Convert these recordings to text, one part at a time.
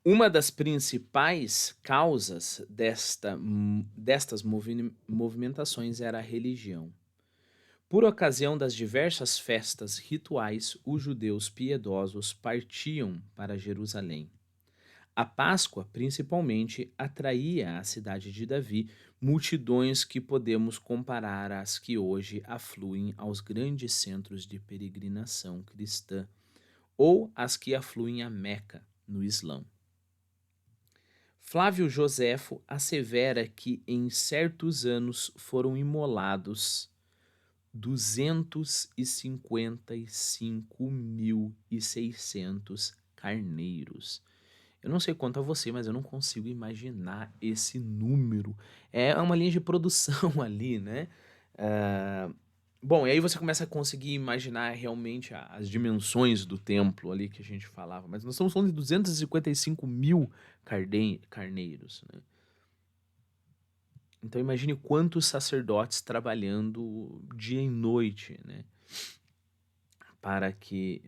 Uma das principais causas destas movimentações era a religião. Por ocasião das diversas festas rituais, os judeus piedosos partiam para Jerusalém. A Páscoa, principalmente, atraía à cidade de Davi multidões que podemos comparar às que hoje afluem aos grandes centros de peregrinação cristã ou às que afluem a Meca, no Islã. Flávio Joséfo assevera que em certos anos foram imolados 255.600 carneiros. Eu não sei quanto a você, mas eu não consigo imaginar esse número. É uma linha de produção ali, né? Ah, bom, e aí você começa a conseguir imaginar realmente as dimensões do templo ali que a gente falava. Mas nós estamos falando de 255 mil carneiros, né? Então imagine quantos sacerdotes trabalhando dia e noite, né? Para que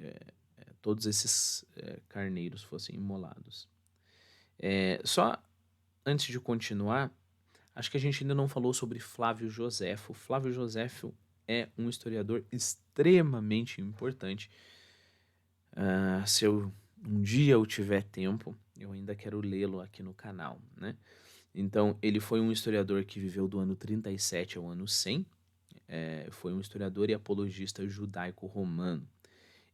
todos esses carneiros fossem imolados. Só antes de continuar, acho que a gente ainda não falou sobre Flávio Joséfo. Flávio Joséfo é um historiador extremamente importante. Se eu um dia eu tiver tempo, eu ainda quero lê-lo aqui no canal, né? Então, ele foi um historiador que viveu do ano 37 ao ano 100. Foi um historiador e apologista judaico-romano.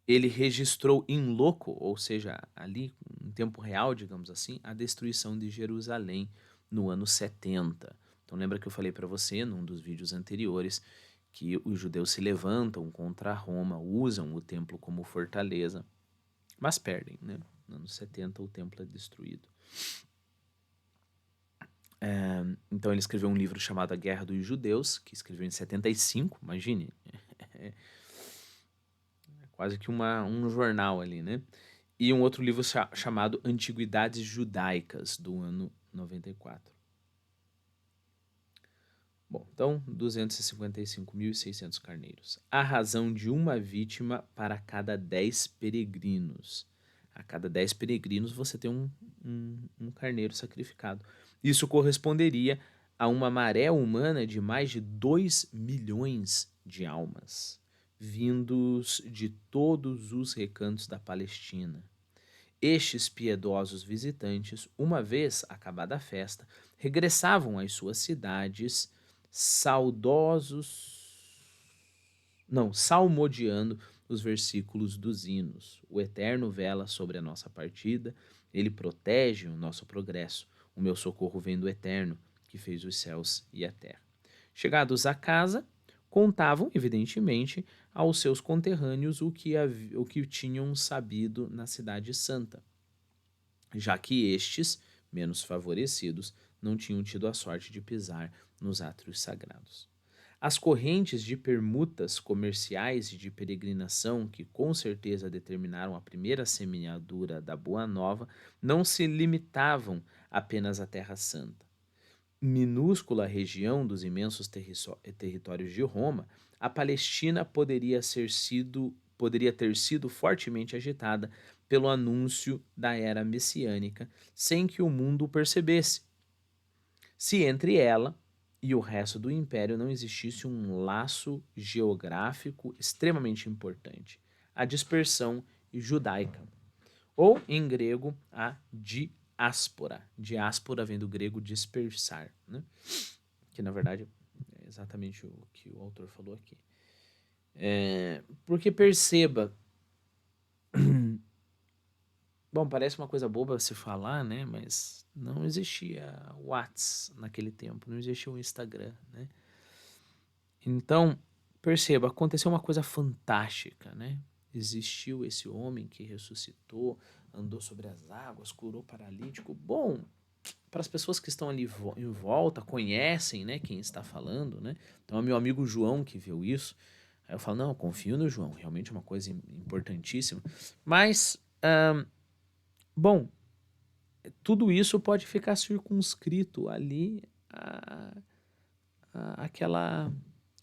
Ele registrou em loco, ou seja, ali em tempo real, digamos assim, a destruição de Jerusalém no ano 70. Então lembra que eu falei para você num dos vídeos anteriores que os judeus se levantam contra Roma, usam o templo como fortaleza, mas perdem, né? No ano 70 o templo é destruído. Então ele escreveu um livro chamado A Guerra dos Judeus, que escreveu em 75, imagine, é quase que um jornal ali, né? E um outro livro chamado Antiguidades Judaicas, do ano 94. Bom, então 255.600 carneiros. A razão de uma vítima para cada 10 peregrinos. A cada 10 peregrinos você tem um carneiro sacrificado. Isso corresponderia a uma maré humana de mais de 2 milhões de almas, vindos de todos os recantos da Palestina. Estes piedosos visitantes, uma vez acabada a festa, regressavam às suas cidades salmodiando os versículos dos hinos. O Eterno vela sobre a nossa partida, ele protege o nosso progresso. O meu socorro vem do Eterno, que fez os céus e a terra. Chegados à casa, contavam, evidentemente, aos seus conterrâneos o que tinham sabido na Cidade Santa, já que estes, menos favorecidos, não tinham tido a sorte de pisar nos átrios sagrados. As correntes de permutas comerciais e de peregrinação que com certeza determinaram a primeira semeadura da Boa Nova não se limitavam apenas à Terra Santa. Minúscula região dos imensos territórios de Roma, a Palestina poderia ter sido fortemente agitada pelo anúncio da era messiânica, sem que o mundo o percebesse, se entre ela e o resto do império não existisse um laço geográfico extremamente importante, a dispersão judaica, ou em grego a diáspora. Diáspora vem do grego dispersar, né? Que na verdade é exatamente o que o autor falou aqui. Porque perceba, bom, parece uma coisa boba se falar, né? Mas não existia WhatsApp naquele tempo, não existia o Instagram, né? Então, perceba, aconteceu uma coisa fantástica, né? Existiu esse homem que ressuscitou, andou sobre as águas, curou paralítico. Bom, para as pessoas que estão ali em volta, conhecem, né, quem está falando, né? Então, é meu amigo João que viu isso. Aí eu falo, não, eu confio no João, realmente é uma coisa importantíssima. Mas, bom, tudo isso pode ficar circunscrito ali àquela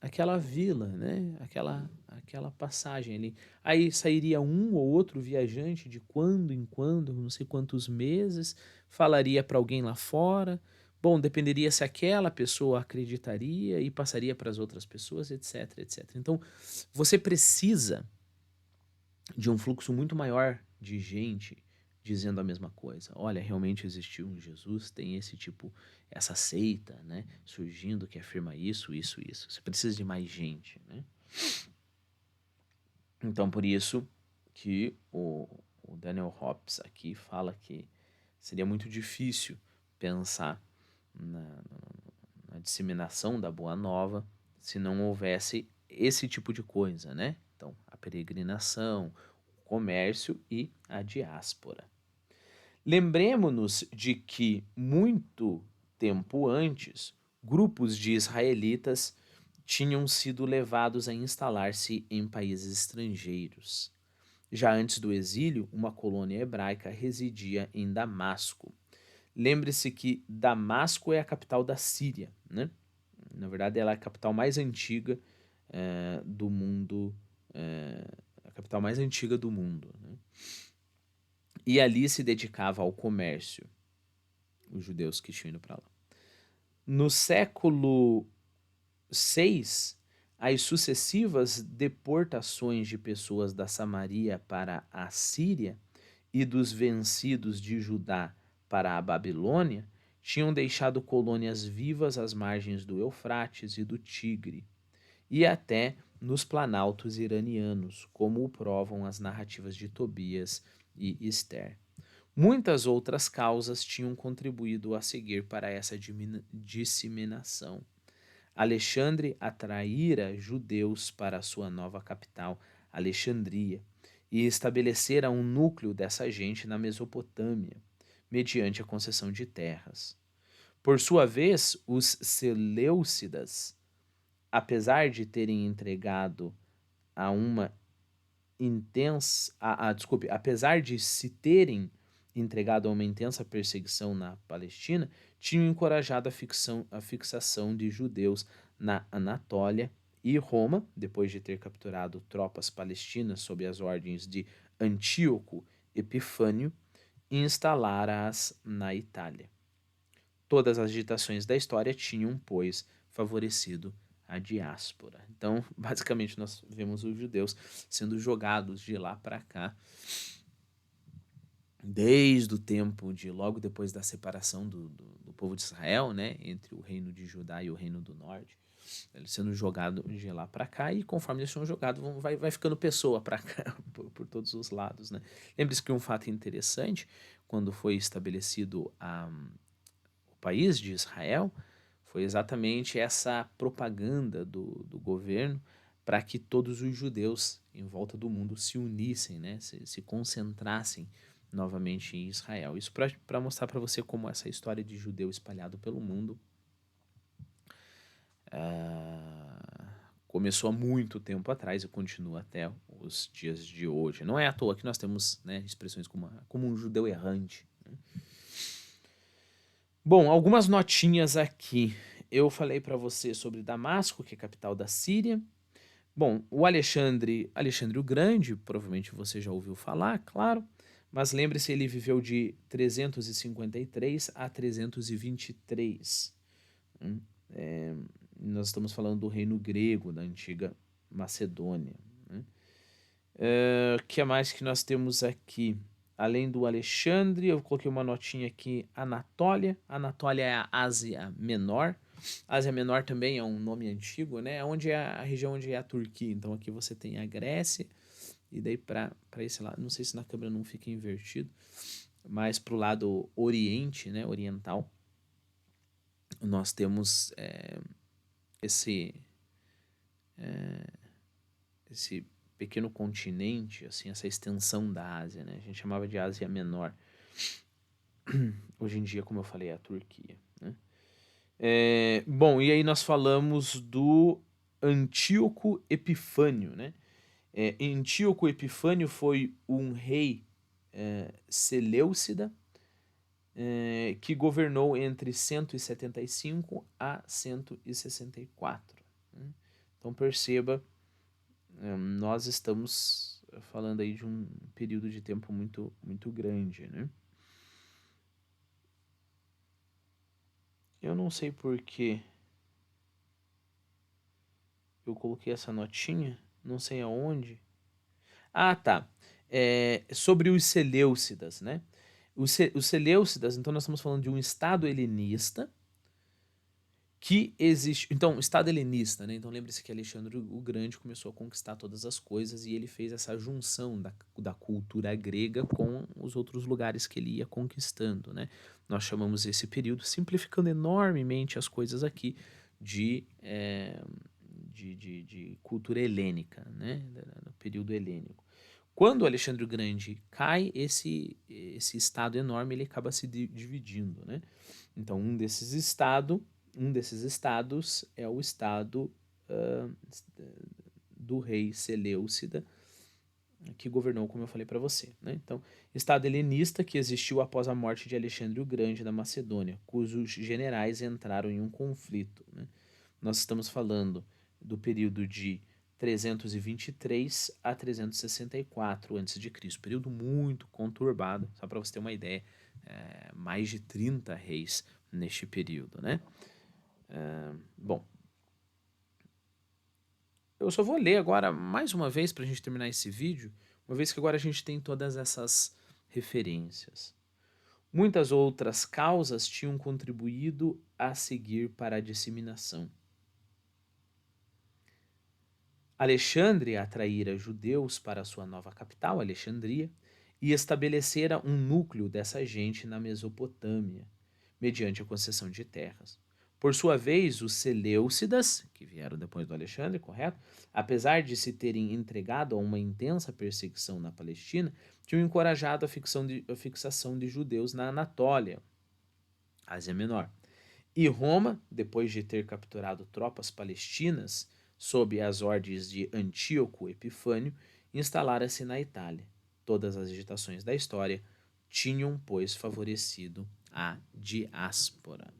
aquela vila, né? Aquela passagem ali. Aí sairia um ou outro viajante de quando em quando, não sei quantos meses, falaria para alguém lá fora. Bom, dependeria se aquela pessoa acreditaria e passaria para as outras pessoas, etc, etc. Então, você precisa de um fluxo muito maior de gente dizendo a mesma coisa. Olha, realmente existiu um Jesus, tem esse tipo, essa seita, né, surgindo que afirma isso, isso, isso. Você precisa de mais gente, né? Então, por isso que o Daniel Hobbes aqui fala que seria muito difícil pensar na disseminação da Boa Nova se não houvesse esse tipo de coisa, né? Então, a peregrinação, o comércio e a diáspora. Lembremos-nos de que, muito tempo antes, grupos de israelitas tinham sido levados a instalar-se em países estrangeiros. Já antes do exílio, uma colônia hebraica residia em Damasco. Lembre-se que Damasco é a capital da Síria, né? Na verdade, ela é a capital mais antiga do mundo, a capital mais antiga do mundo, né? E ali se dedicava ao comércio, os judeus que tinham ido para lá. No século VI, as sucessivas deportações de pessoas da Samaria para a Síria e dos vencidos de Judá para a Babilônia tinham deixado colônias vivas às margens do Eufrates e do Tigre, e até nos planaltos iranianos, como o provam as narrativas de Tobias e Esther. Muitas outras causas tinham contribuído a seguir para essa disseminação. Alexandre atraíra judeus para sua nova capital, Alexandria, e estabelecera um núcleo dessa gente na Mesopotâmia, mediante a concessão de terras. Por sua vez, os Seleucidas, apesar de terem entregado a uma desculpe, apesar de se terem entregado a uma intensa perseguição na Palestina, tinham encorajado a fixação de judeus na Anatólia e Roma, depois de ter capturado tropas palestinas sob as ordens de Antíoco Epifânio, instalara-as na Itália. Todas as agitações da história tinham, pois, favorecido a diáspora. Então, basicamente, nós vemos os judeus sendo jogados de lá para cá, desde o tempo de logo depois da separação do povo de Israel, né, entre o reino de Judá e o reino do norte, eles sendo jogados de lá para cá, e conforme eles são jogados, vai ficando pessoa para cá, por todos os lados, né. Lembre-se que um fato interessante, quando foi estabelecido o país de Israel, foi exatamente essa propaganda do governo para que todos os judeus em volta do mundo se unissem, né? Se concentrassem novamente em Israel. Isso para mostrar para você como essa história de judeu espalhado pelo mundo começou há muito tempo atrás e continua até os dias de hoje. Não é à toa que nós temos, né, expressões como um judeu errante. Né? Bom, algumas notinhas aqui. Eu falei para você sobre Damasco, que é a capital da Síria. Bom, o Alexandre o Grande, provavelmente você já ouviu falar, claro, mas lembre-se, ele viveu de 353 a 323. É, nós estamos falando do reino grego, da antiga Macedônia. Né? O que mais que nós temos aqui? Além do Alexandre, eu coloquei uma notinha aqui, Anatólia. Anatólia é a Ásia Menor. Ásia Menor também é um nome antigo, né? Onde é a região onde é a Turquia. Então aqui você tem a Grécia, e daí para esse lado, não sei se na câmera não fica invertido, mas para o lado oriente, né, oriental, nós temos esse esse pequeno continente, assim, essa extensão da Ásia, né? A gente chamava de Ásia Menor. Hoje em dia, como eu falei, é a Turquia, né? Bom, e aí nós falamos do Antíoco Epifânio, né? Antíoco Epifânio foi um rei Seleucida que governou entre 175 a 164. Né? Então perceba, nós estamos falando aí de um período de tempo muito, muito grande, né? Eu não sei por que eu coloquei essa notinha, não sei aonde. Ah, tá. Sobre os Seleucidas, né? Os Seleucidas, então nós estamos falando de um Estado helenista que existe. Então, Estado helenista, né? Então lembre-se que Alexandre o Grande começou a conquistar todas as coisas e ele fez essa junção da cultura grega com os outros lugares que ele ia conquistando, né? Nós chamamos esse período, simplificando enormemente as coisas aqui, de, é, de cultura helênica, né? Do período helênico. Quando Alexandre o Grande cai, esse estado enorme ele acaba se dividindo, né? Então, um desses estados é o estado uh, do rei Seleucida, que governou, como eu falei para você. Né? Então, estado helenista que existiu após a morte de Alexandre o Grande da Macedônia, cujos generais entraram em um conflito. Né? Nós estamos falando do período de 323 a 364 a.C., período muito conturbado, só para você ter uma ideia, mais de 30 reis neste período, né? Bom, eu só vou ler agora mais uma vez para a gente terminar esse vídeo, uma vez que agora a gente tem todas essas referências. Muitas outras causas tinham contribuído a seguir para a disseminação. Alexandre atraíra judeus para sua nova capital, Alexandria, e estabelecera um núcleo dessa gente na Mesopotâmia, mediante a concessão de terras. Por sua vez, os Seleucidas, que vieram depois do Alexandre, correto? Apesar de se terem entregado a uma intensa perseguição na Palestina, tinham encorajado a fixação de judeus na Anatólia, Ásia Menor. E Roma, depois de ter capturado tropas palestinas sob as ordens de Antíoco Epifânio, instalara-se na Itália. Todas as agitações da história tinham, pois, favorecido a diáspora.